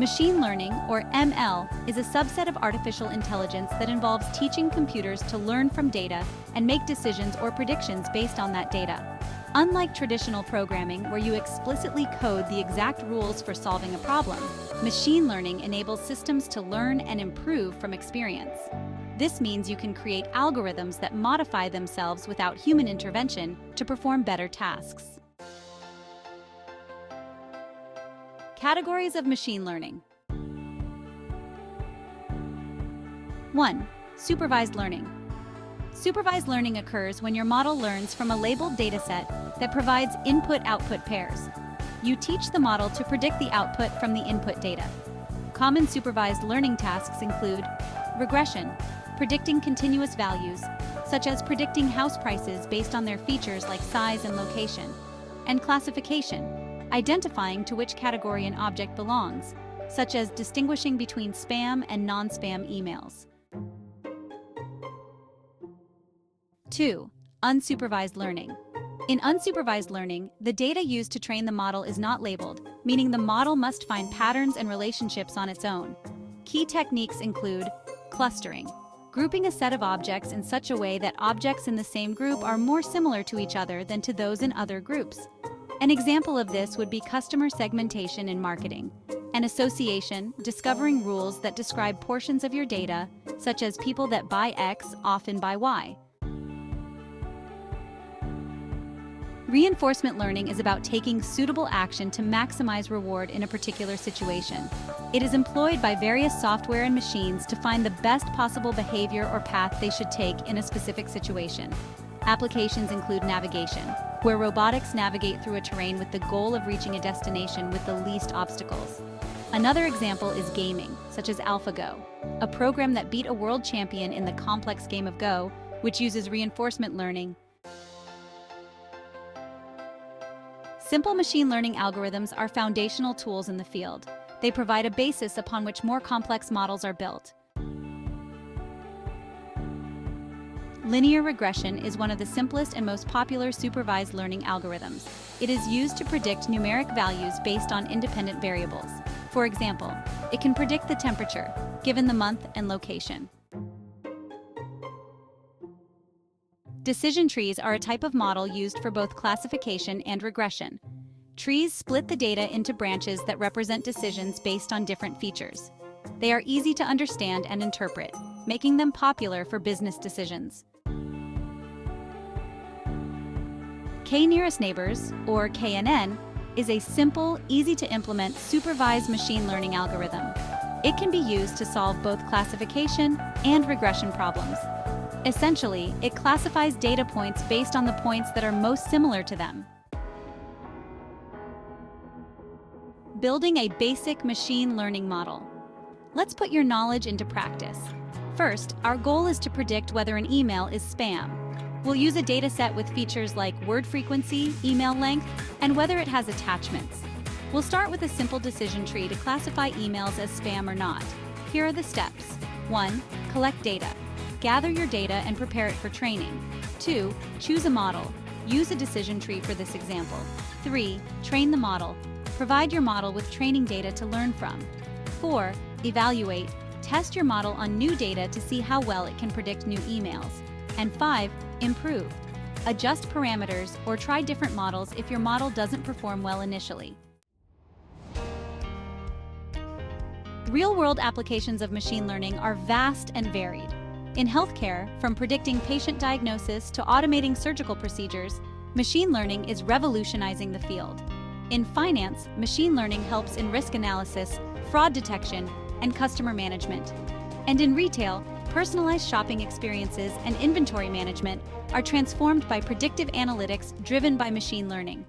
Machine learning, or ML, is a subset of artificial intelligence that involves teaching computers to learn from data and make decisions or predictions based on that data. Unlike traditional programming, where you explicitly code the exact rules for solving a problem, machine learning enables systems to learn and improve from experience. This means you can create algorithms that modify themselves without human intervention to perform better tasks. Categories of machine learning. 1. Supervised learning. Supervised learning occurs when your model learns from a labeled dataset that provides input-output pairs. You teach the model to predict the output from the input data. Common supervised learning tasks include regression, predicting continuous values, such as predicting house prices based on their features like size and location, and classification, identifying to which category an object belongs, such as distinguishing between spam and non-spam emails. 2. Unsupervised learning. In unsupervised learning, the data used to train the model is not labeled, meaning the model must find patterns and relationships on its own. Key techniques include clustering, grouping a set of objects in such a way that objects in the same group are more similar to each other than to those in other groups. An example of this would be customer segmentation in marketing, and association, discovering rules that describe portions of your data, such as people that buy X often buy Y. Reinforcement learning is about taking suitable action to maximize reward in a particular situation. It is employed by various software and machines to find the best possible behavior or path they should take in a specific situation. Applications include navigation, where robotics navigate through a terrain with the goal of reaching a destination with the least obstacles. Another example is gaming, such as AlphaGo, a program that beat a world champion in the complex game of Go, which uses reinforcement learning. Simple machine learning algorithms are foundational tools in the field. They provide a basis upon which more complex models are built. Linear regression is one of the simplest and most popular supervised learning algorithms. It is used to predict numeric values based on independent variables. For example, it can predict the temperature, given the month and location. Decision trees are a type of model used for both classification and regression. Trees split the data into branches that represent decisions based on different features. They are easy to understand and interpret, making them popular for business decisions. K-nearest neighbors, or KNN, is a simple, easy-to-implement supervised machine learning algorithm. It can be used to solve both classification and regression problems. Essentially, it classifies data points based on the points that are most similar to them. Building a basic machine learning model. Let's put your knowledge into practice. First, our goal is to predict whether an email is spam. We'll use a data set with features like word frequency, email length, and whether it has attachments. We'll start with a simple decision tree to classify emails as spam or not. Here are the steps. 1. Collect data. Gather your data and prepare it for training. 2. Choose a model. Use a decision tree for this example. 3. Train the model. Provide your model with training data to learn from. 4. Evaluate. Test your model on new data to see how well it can predict new emails. And 5. Improve. Adjust parameters or try different models if your model doesn't perform well initially. Real-world applications of machine learning are vast and varied. In healthcare, from predicting patient diagnosis to automating surgical procedures, machine learning is revolutionizing the field. In finance, machine learning helps in risk analysis, fraud detection, and customer management. And in retail, personalized shopping experiences and inventory management are transformed by predictive analytics driven by machine learning.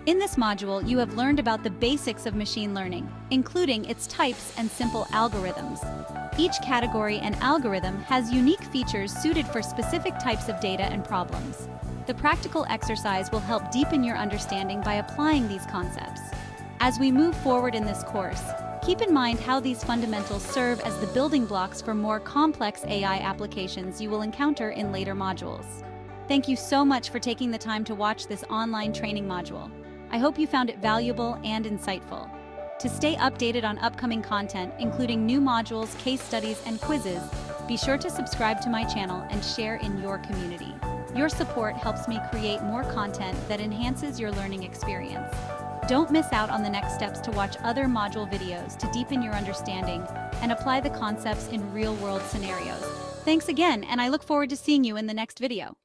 In this module, you have learned about the basics of machine learning, including its types and simple algorithms. Each category and algorithm has unique features suited for specific types of data and problems. The practical exercise will help deepen your understanding by applying these concepts. As we move forward in this course, keep in mind how these fundamentals serve as the building blocks for more complex AI applications you will encounter in later modules. Thank you so much for taking the time to watch this online training module. I hope you found it valuable and insightful. To stay updated on upcoming content, including new modules, case studies, and quizzes, be sure to subscribe to my channel and share in your community. Your support helps me create more content that enhances your learning experience. Don't miss out on the next steps to watch other module videos to deepen your understanding and apply the concepts in real-world scenarios. Thanks again, and I look forward to seeing you in the next video.